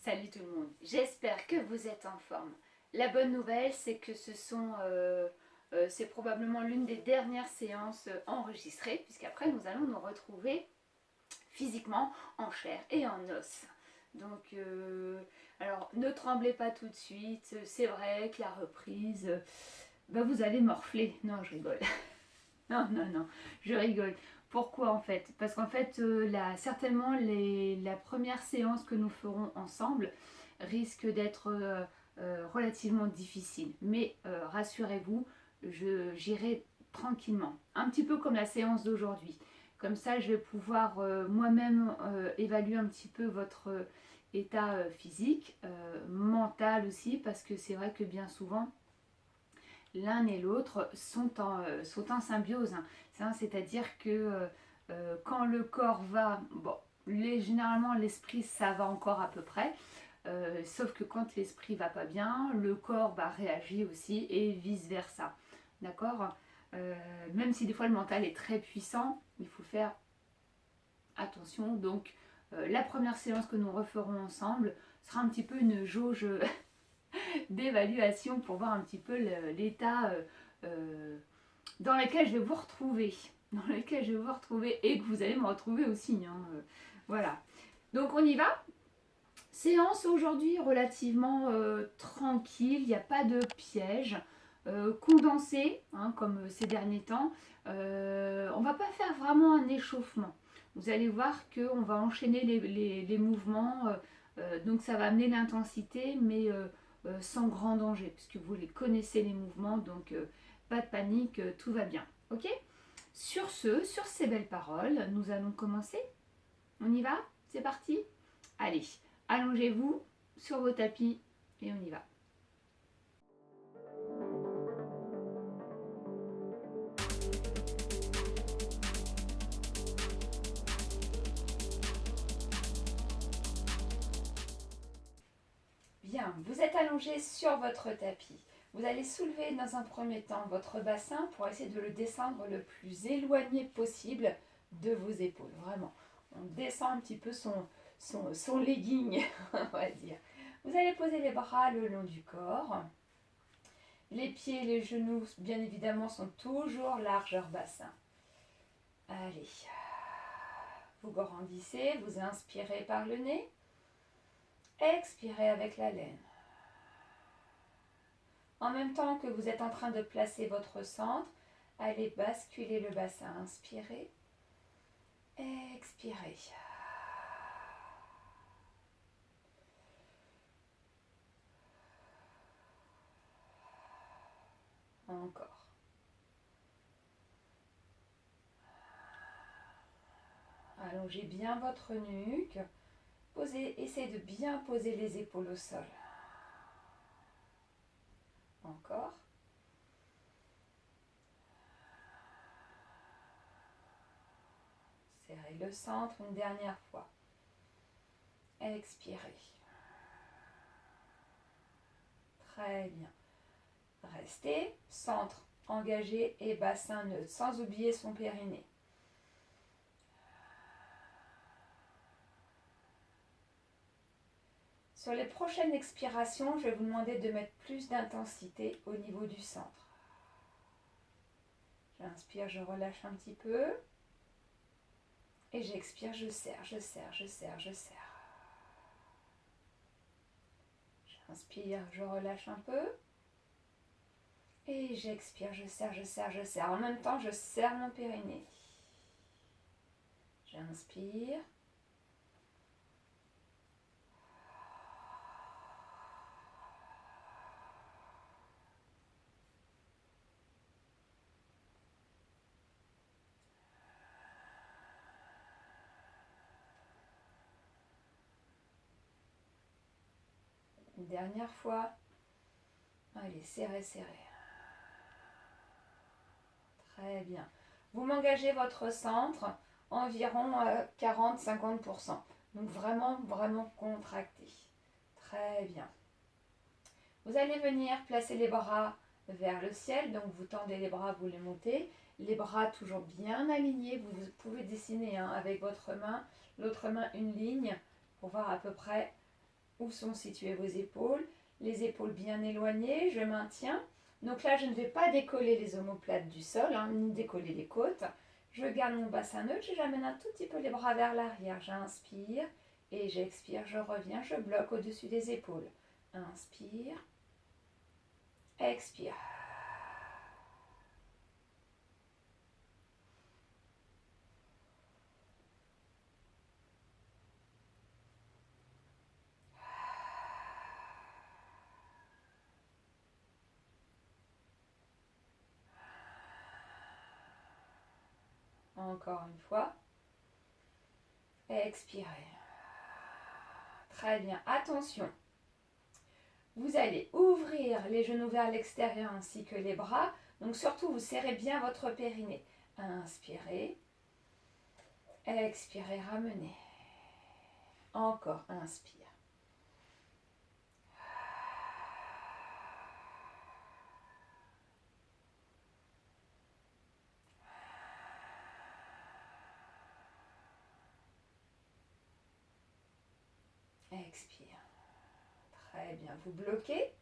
Salut tout le monde, j'espère que vous êtes en forme. La bonne nouvelle, c'est que c'est probablement l'une des dernières séances enregistrées, puisqu'après nous allons nous retrouver physiquement en chair et en os. Donc, alors ne tremblez pas tout de suite, c'est vrai que la reprise, vous allez morfler. Non, je rigole. Non, non, non, je rigole. Pourquoi en fait? Parce qu'en fait, certainement la première séance que nous ferons ensemble risque d'être relativement difficile. Mais rassurez-vous, j'irai tranquillement. Un petit peu comme la séance d'aujourd'hui. Comme ça, je vais pouvoir moi-même évaluer un petit peu votre état physique, mental aussi, parce que c'est vrai que bien souvent, l'un et l'autre sont en symbiose. C'est-à-dire que quand le corps va, bon, généralement l'esprit ça va encore à peu près, sauf que quand l'esprit va pas bien, le corps réagit aussi et vice-versa. D'accord. Même si des fois le mental est très puissant, il faut faire attention. Donc la première séance que nous referons ensemble sera un petit peu une jauge d'évaluation pour voir un petit peu l'état dans lequel je vais vous retrouver. Dans lequel je vais vous retrouver et que vous allez me retrouver aussi. Voilà. Donc on y va. Séance aujourd'hui relativement tranquille, il n'y a pas de piège. Condensé, comme ces derniers temps. On va pas faire vraiment un échauffement. Vous allez voir qu'on va enchaîner les mouvements. Donc ça va amener l'intensité, mais sans grand danger, puisque vous les connaissez les mouvements, donc pas de panique, tout va bien. Ok? Sur ces belles paroles, nous allons commencer. On y va? C'est parti? Allez, allongez-vous sur vos tapis et on y va. Bien, vous êtes allongé sur votre tapis. Vous allez soulever dans un premier temps votre bassin pour essayer de le descendre le plus éloigné possible de vos épaules. Vraiment, on descend un petit peu son legging, on va dire. Vous allez poser les bras le long du corps. Les pieds et les genoux, bien évidemment, sont toujours largeur bassin. Allez, vous grandissez, vous inspirez par le nez, expirez avec la laine. En même temps que vous êtes en train de placer votre centre, allez basculer le bassin. Inspirez, expirez. Encore. Allongez bien votre nuque. Essayez de bien poser les épaules au sol. Encore. Serrez le centre une dernière fois. Expirez. Très bien. Restez, centre engagé et bassin neutre, sans oublier son périnée. Sur les prochaines expirations, je vais vous demander de mettre plus d'intensité au niveau du centre. J'inspire, je relâche un petit peu. Et j'expire, je serre, je serre, je serre, je serre. J'inspire, je relâche un peu. Et j'expire, je serre, je serre, je serre. En même temps, je serre mon périnée. J'inspire. Une dernière fois. Allez, serrez, serrez. Très bien. Vous m'engagez votre centre environ 40-50%. Donc vraiment, vraiment contracté. Très bien. Vous allez venir placer les bras vers le ciel. Donc vous tendez les bras, vous les montez. Les bras toujours bien alignés. Vous pouvez dessiner avec votre main, l'autre main une ligne pour voir à peu près Où sont situées vos épaules? Les épaules bien éloignées, je maintiens. Donc là, je ne vais pas décoller les omoplates du sol, ni décoller les côtes. Je garde mon bassin neutre, j'amène un tout petit peu les bras vers l'arrière. J'inspire et j'expire, je reviens, je bloque au-dessus des épaules. Inspire, expire. Encore une fois. Expirez. Très bien. Attention. Vous allez ouvrir les genoux vers l'extérieur ainsi que les bras. Donc surtout, vous serrez bien votre périnée. Inspirez. Expirez, ramenez. Encore, inspire. Expire. Très bien. Vous bloquez.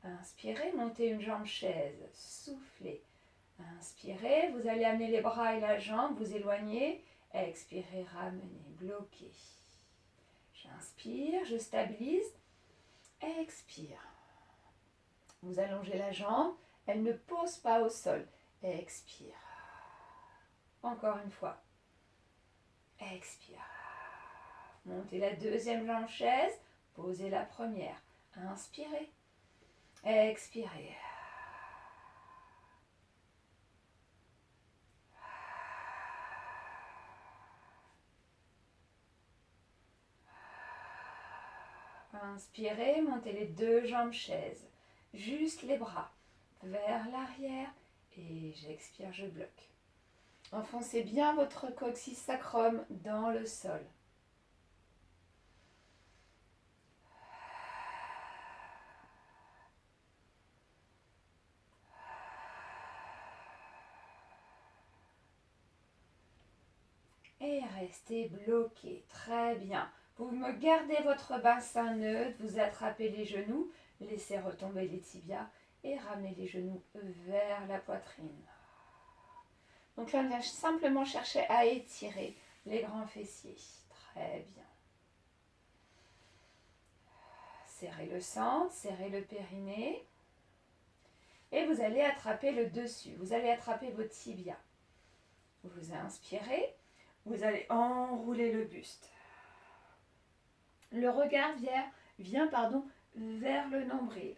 Inspirez, montez une jambe chaise. Soufflez. Inspirez, vous allez amener les bras et la jambe, vous éloignez. Expirez, ramenez, bloquez. J'inspire, je stabilise. Expire. Vous allongez la jambe, elle ne pose pas au sol. Expire. Encore une fois. Expire. Montez la deuxième jambe chaise, posez la première. Inspirez. Expirez. Inspirez, montez les deux jambes chaises. Juste les bras vers l'arrière et j'expire, je bloque. Enfoncez bien votre coccyx sacrum dans le sol. Et restez bloqué. Très bien. Vous me gardez votre bassin neutre, vous attrapez les genoux, laissez retomber les tibias et ramenez les genoux vers la poitrine. Donc là, on vient simplement chercher à étirer les grands fessiers. Très bien. Serrez le centre, serrez le périnée. Et vous allez attraper le dessus. Vous allez attraper vos tibias. Vous inspirez. Vous allez enrouler le buste. Le regard vient vers le nombril.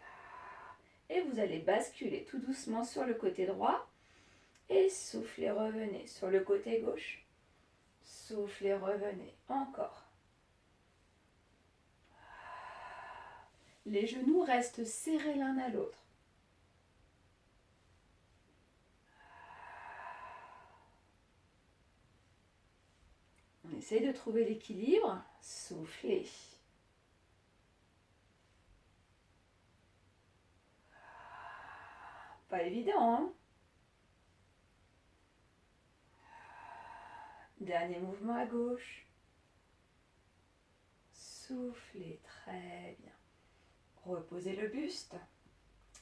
Et vous allez basculer tout doucement sur le côté droit. Et soufflez, revenez sur le côté gauche. Soufflez, revenez. Encore. Les genoux restent serrés l'un à l'autre. On essaye de trouver l'équilibre. Soufflez. Pas évident, hein? Dernier mouvement à gauche. Soufflez, très bien. Reposez le buste.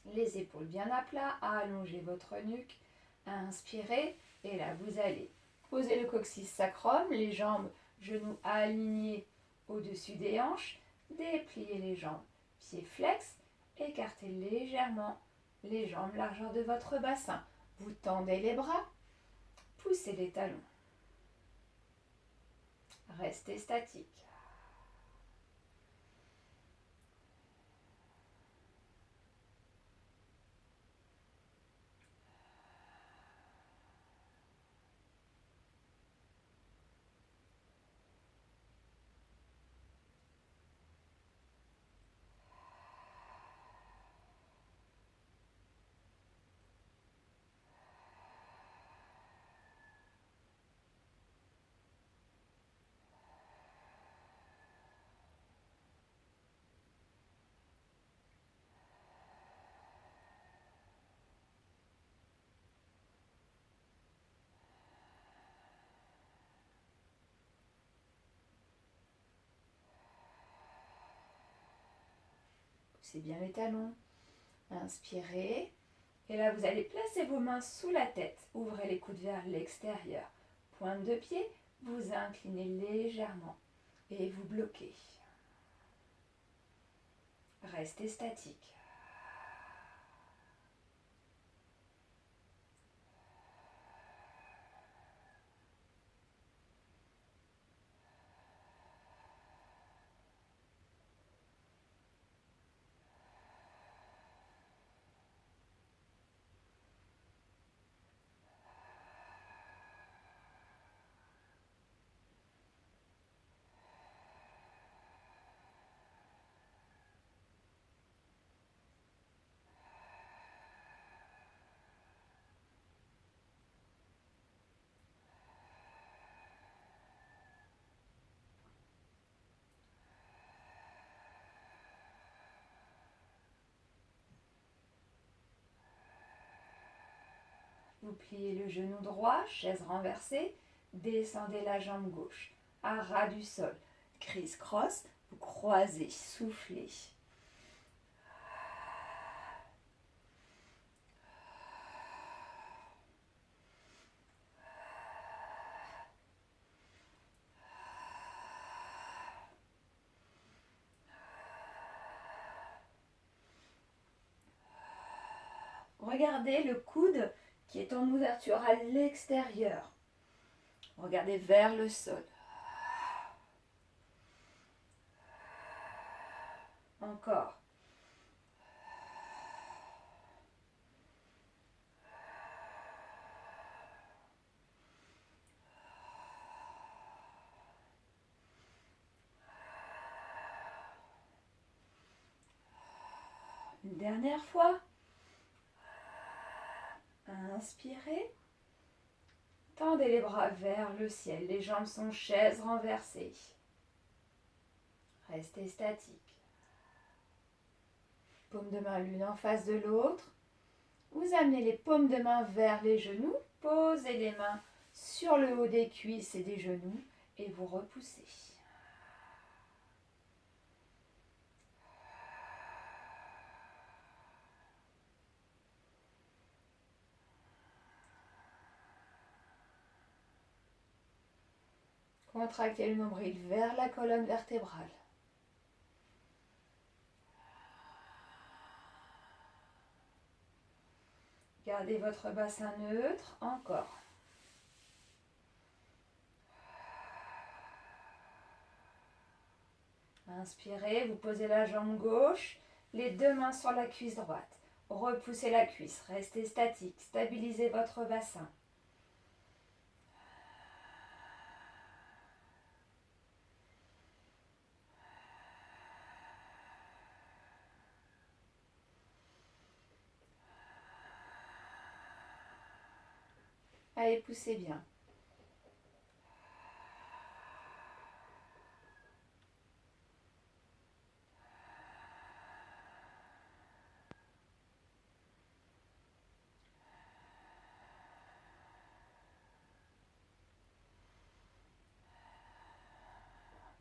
Les épaules bien à plat. Allongez votre nuque. Inspirez. Et là, vous allez poser le coccyx sacrum. Les jambes, genoux alignés au-dessus des hanches. Dépliez les jambes. Pieds flex. Écartez légèrement les jambes, largeur de votre bassin. Vous tendez les bras. Poussez les talons. Restez statique. poussez bien les talons. Inspirez. Et là, vous allez placer vos mains sous la tête. Ouvrez les coudes vers l'extérieur. Pointe de pied, vous inclinez légèrement et vous bloquez. Restez statique. Vous pliez le genou droit, chaise renversée, descendez la jambe gauche, à ras du sol. Criss-cross, vous croisez, soufflez. Regardez le coude qui est en ouverture à l'extérieur. Regardez vers le sol. Encore. Une dernière fois. Inspirez. Tendez les bras vers le ciel. Les jambes sont chaises renversées. Restez statique. Paume de main l'une en face de l'autre. Vous amenez les paumes de main vers les genoux. Posez les mains sur le haut des cuisses et des genoux et vous repoussez. Contractez le nombril vers la colonne vertébrale. Gardez votre bassin neutre, encore. Inspirez, vous posez la jambe gauche, les deux mains sur la cuisse droite. Repoussez la cuisse, restez statique, stabilisez votre bassin. Allez, poussez bien.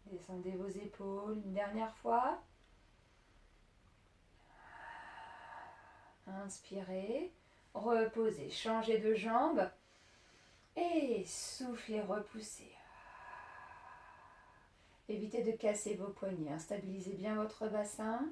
Descendez vos épaules une dernière fois. Inspirez, reposez, changez de jambe et soufflez, repoussez. Évitez de casser vos poignets, stabilisez bien votre bassin.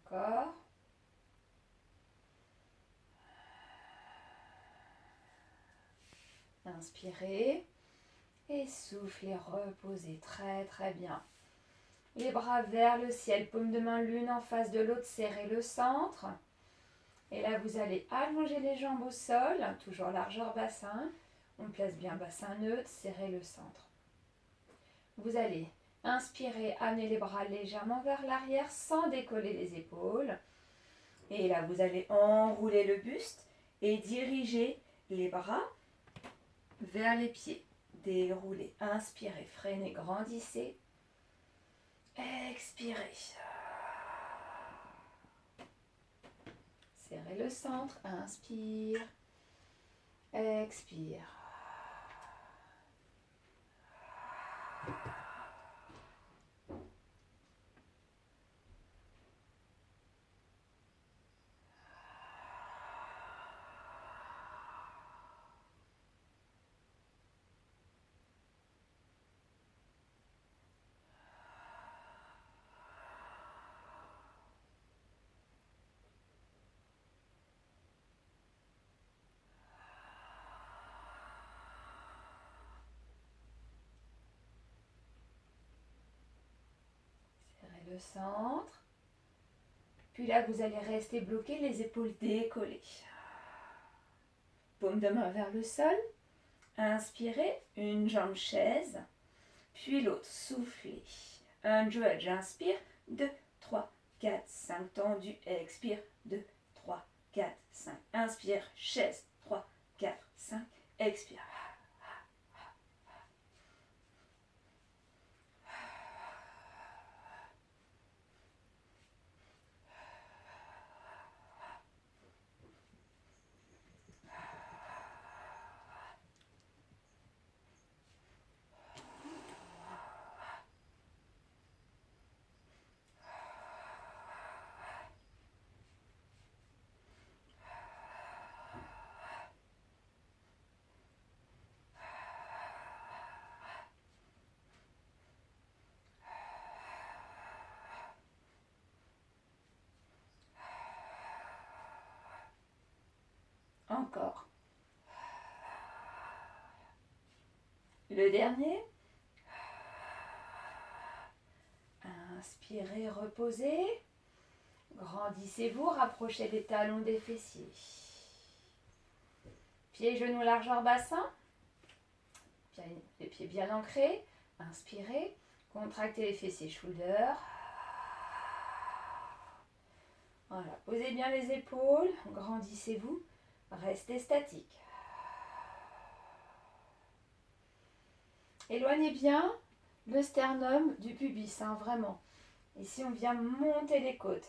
Encore. Inspirez et soufflez, reposez très très bien. Les bras vers le ciel, paume de main l'une en face de l'autre, serrez le centre. Et là, vous allez allonger les jambes au sol, toujours largeur bassin. On place bien bassin neutre, serrez le centre. Vous allez Inspirez, amenez les bras légèrement vers l'arrière sans décoller les épaules. Et là, vous allez enrouler le buste et diriger les bras vers les pieds. Déroulez, inspirez, freinez, grandissez. Expirez. Serrez le centre, inspire. Expire. Serrez le centre. Puis là, vous allez rester bloqué, les épaules décollées. Paume de main vers le sol. Inspirez, une jambe chaise, puis l'autre, soufflez. Un dredge, inspire, 2, 3, 4, 5, tendu, expire, 2, 3, 4, 5. Inspire, chaise, 3, 4, 5, expire. Encore. Le dernier. Inspirez, reposez. Grandissez-vous, rapprochez les talons des fessiers. Pieds, genoux, largeur bassin. Les pieds bien ancrés. Inspirez. Contractez les fessiers, shoulder. Voilà, posez bien les épaules. Grandissez-vous. Restez statique. Éloignez bien le sternum du pubis, hein, vraiment. Ici, on vient monter les côtes.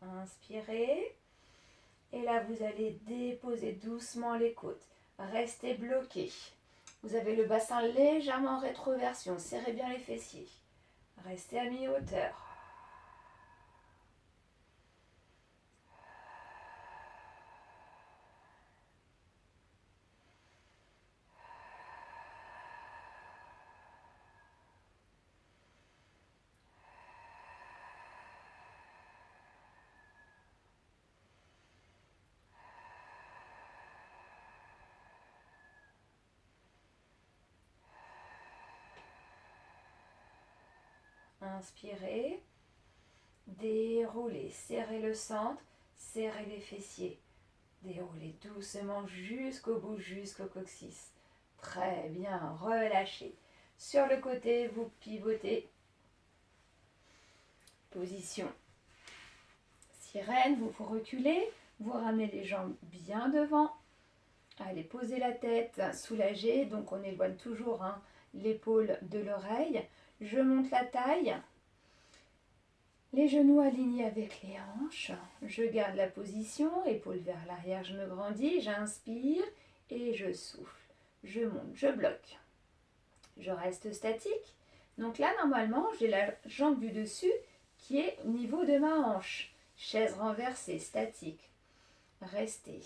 Inspirez. Et là, vous allez déposer doucement les côtes. Restez bloqué. Vous avez le bassin légèrement en rétroversion. Serrez bien les fessiers. Restez à mi-hauteur. Inspirez. Déroulez. Serrez le centre. Serrez les fessiers. Déroulez doucement jusqu'au bout, jusqu'au coccyx. Très bien. Relâchez. Sur le côté, vous pivotez. Position sirène, vous reculez, vous ramenez les jambes bien devant. Allez, posez la tête, soulagez. Donc on éloigne toujours l'épaule de l'oreille. Je monte la taille. Les genoux alignés avec les hanches. Je garde la position, épaules vers l'arrière, je me grandis, j'inspire et je souffle. Je monte, je bloque. Je reste statique. Donc là, normalement, j'ai la jambe du dessus qui est au niveau de ma hanche. Chaise renversée, statique. Restez.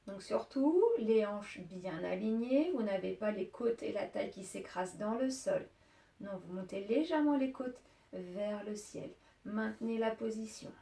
Donc surtout, les hanches bien alignées. Vous n'avez pas les côtes et la taille qui s'écrasent dans le sol. Non, vous montez légèrement les côtes vers le ciel. Maintenez la position.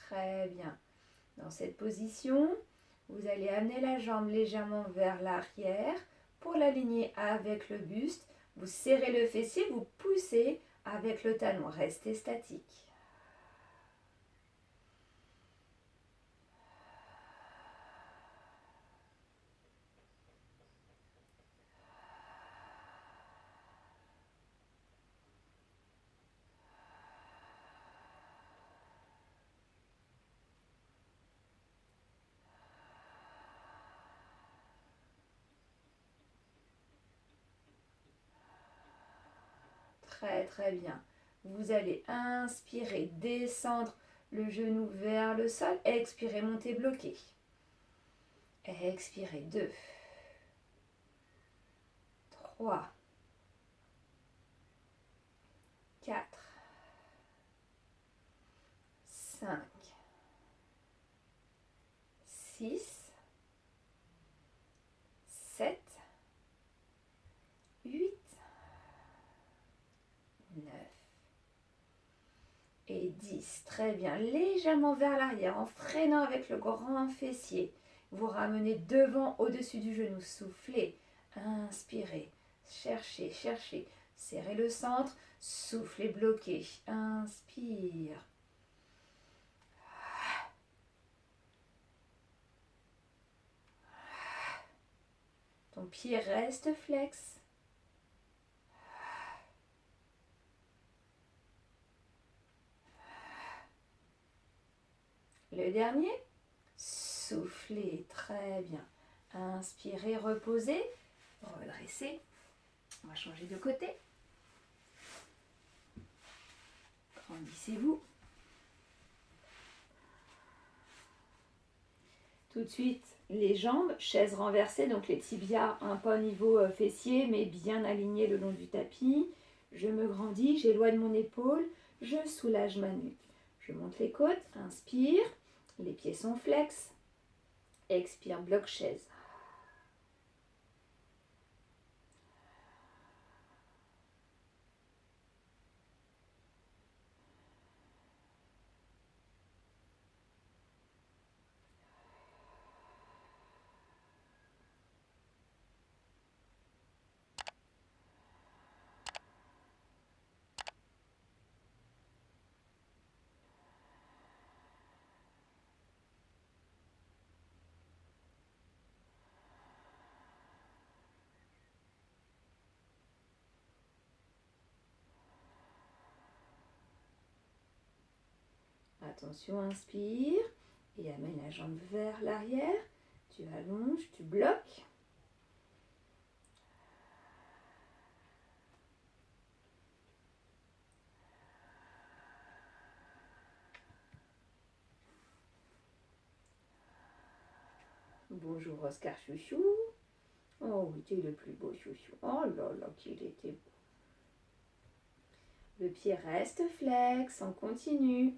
Très bien. Dans cette position, vous allez amener la jambe légèrement vers l'arrière pour l'aligner avec le buste. Vous serrez le fessier, vous poussez avec le talon. Restez statique. Très très bien. Vous allez inspirer, descendre le genou vers le sol. Expirez, montez, bloquez. Expirez, 2, 3, 4, 5, 6, 7, 8, 9 et 10. Très bien. Légèrement vers l'arrière en freinant avec le grand fessier. Vous ramenez devant au-dessus du genou. Soufflez. Inspirez. Cherchez, cherchez. Serrez le centre. Soufflez, bloquez. Inspire. Ton pied reste flex. Le dernier, soufflez, très bien. Inspirez, reposez, redressez. On va changer de côté. Grandissez-vous. Tout de suite, les jambes, chaise renversée, donc les tibias un peu au niveau fessier, mais bien alignés le long du tapis. Je me grandis, j'éloigne mon épaule, je soulage ma nuque. Je monte les côtes, inspire, les pieds sont flex. Expire, bloc chaise. Attention, inspire et amène la jambe vers l'arrière. Tu allonges, tu bloques. Bonjour Oscar Chouchou. Oh oui, tu es le plus beau chouchou. Oh là là, qu'il était beau. Le pied reste flex, on continue.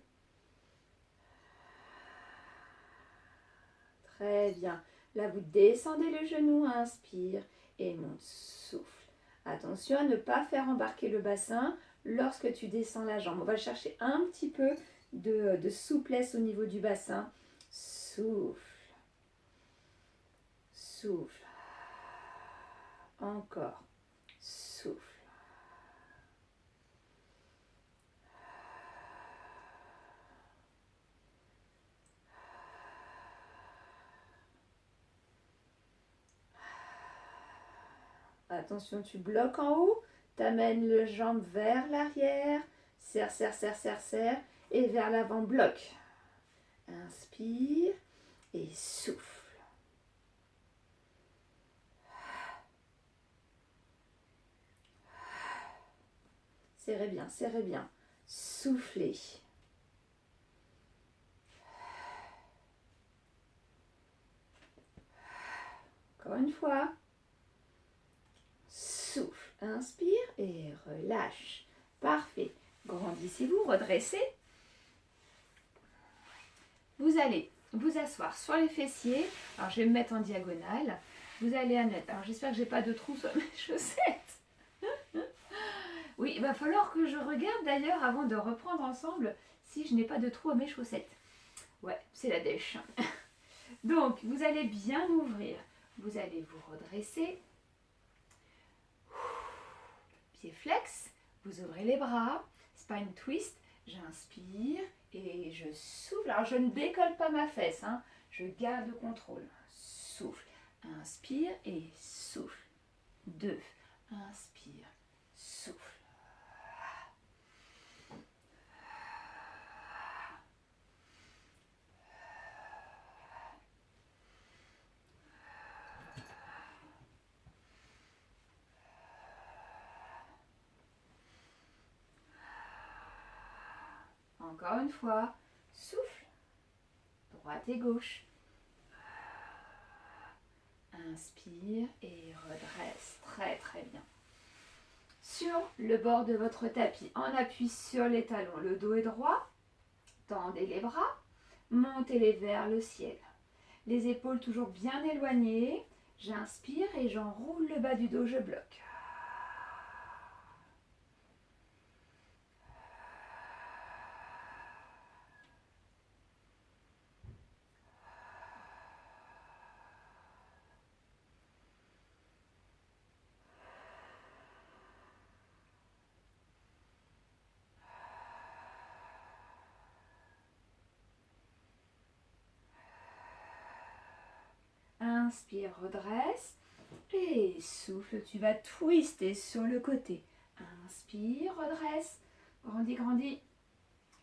Très bien. Là, vous descendez le genou, inspire et monte, souffle. Attention à ne pas faire embarquer le bassin lorsque tu descends la jambe. On va chercher un petit peu de souplesse au niveau du bassin. Souffle. Souffle. Encore. Souffle. Attention, tu bloques en haut, tu amènes le jambe vers l'arrière, serre, serre, serre, serre, serre, et vers l'avant, bloque. Inspire et souffle. Serrez bien, serrez bien. Soufflez. Encore une fois. Souffle, inspire et relâche. Parfait. Grandissez-vous, redressez. Vous allez vous asseoir sur les fessiers. Alors, je vais me mettre en diagonale. Vous allez à net. Alors, j'espère que j'ai pas de trous sur mes chaussettes. Oui, il va falloir que je regarde d'ailleurs avant de reprendre ensemble si je n'ai pas de trous à mes chaussettes. Ouais, c'est la dèche. Donc, vous allez bien ouvrir. Vous allez vous redresser. Pied flex, vous ouvrez les bras, spine twist, j'inspire et je souffle. Alors je ne décolle pas ma fesse, hein. Je garde le contrôle. Souffle, inspire et souffle. 2, inspire, souffle. Encore une fois, souffle, droite et gauche. Inspire et redresse, très très bien. Sur le bord de votre tapis, en appui sur les talons, le dos est droit, tendez les bras, montez-les vers le ciel. Les épaules toujours bien éloignées, j'inspire et j'enroule le bas du dos, je bloque. Inspire, redresse et souffle, tu vas twister sur le côté. Inspire, redresse, grandis, grandis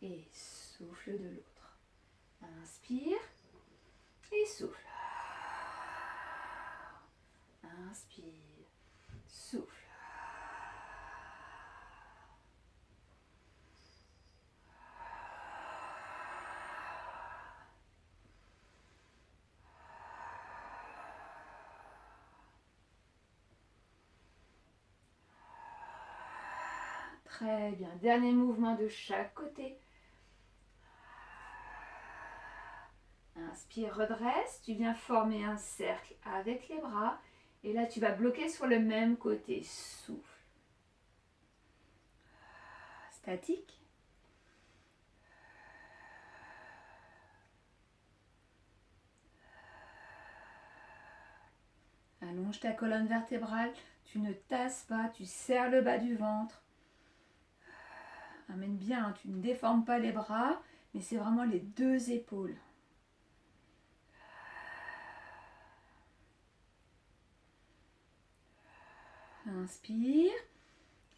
et souffle de l'autre. Inspire et souffle. Inspire, souffle. Très bien. Dernier mouvement de chaque côté. Inspire, redresse. Tu viens former un cercle avec les bras. Et là, tu vas bloquer sur le même côté. Souffle. Statique. Allonge ta colonne vertébrale. Tu ne tasses pas. Tu serres le bas du ventre. Amène bien. Hein, tu ne déformes pas les bras. Mais c'est vraiment les deux épaules. Inspire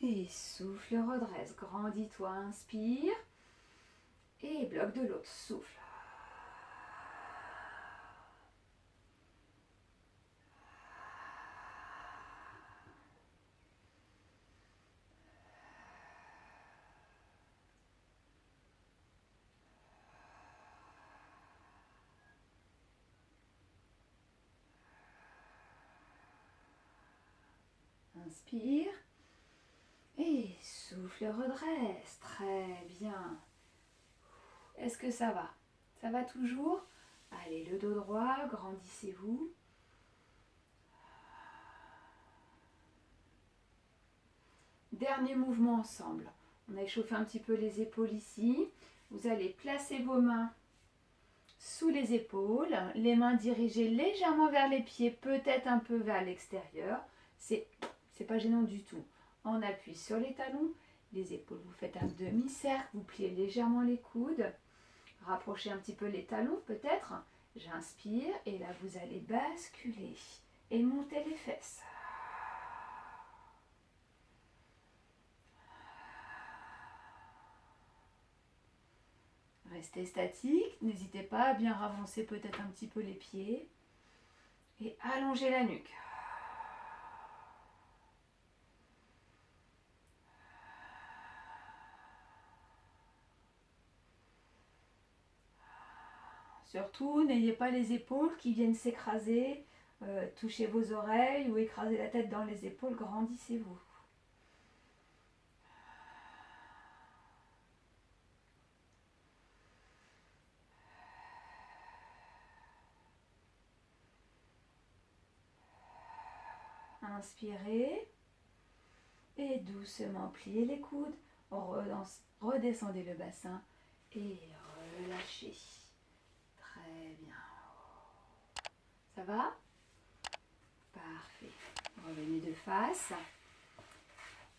et souffle, redresse, grandis-toi, inspire et bloque de l'autre, souffle. Inspire et souffle, redresse, très bien. Est-ce que ça va? Ça va toujours? Allez, le dos droit, grandissez-vous. Dernier mouvement ensemble. On a échauffé un petit peu les épaules ici. Vous allez placer vos mains sous les épaules, les mains dirigées légèrement vers les pieds, peut-être un peu vers l'extérieur. C'est pas gênant du tout. On appuie sur les talons, les épaules, vous faites un demi-cercle, vous pliez légèrement les coudes, rapprochez un petit peu les talons peut-être. J'inspire et là vous allez basculer et monter les fesses. restez statique. N'hésitez pas à bien avancer peut-être un petit peu les pieds. Et allonger la nuque. Surtout, n'ayez pas les épaules qui viennent s'écraser. Touchez vos oreilles ou écrasez la tête dans les épaules. Grandissez-vous. Inspirez et doucement pliez les coudes, redescendez le bassin et relâchez. Très bien. Ça va? Parfait. Revenez de face.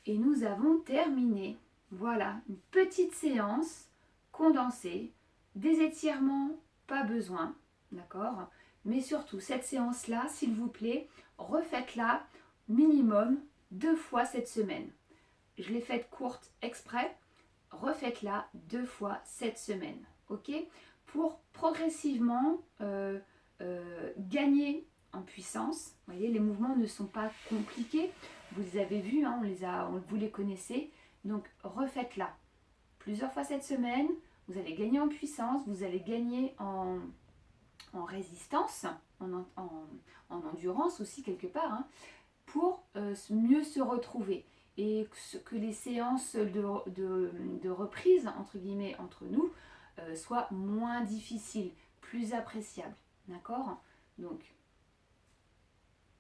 Et nous avons terminé. Voilà, une petite séance condensée. Des étirements, pas besoin, d'accord? Mais surtout, cette séance-là, s'il vous plaît, refaites-la minimum 2 fois cette semaine. Je l'ai faite courte exprès, refaites-la 2 fois cette semaine, ok? Pour progressivement gagner en puissance. Vous voyez, les mouvements ne sont pas compliqués. Vous les avez vus, hein, vous les connaissez. Donc refaites-la plusieurs fois cette semaine. Vous allez gagner en puissance, vous allez gagner en résistance, en endurance aussi quelque part, hein, pour mieux se retrouver. Et que les séances de reprise, entre guillemets, entre nous, soient moins difficiles, plus appréciables. D'accord? Donc,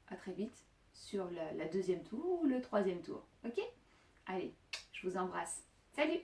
à très vite sur la deuxième tour ou le troisième tour. Ok? Allez, je vous embrasse. Salut!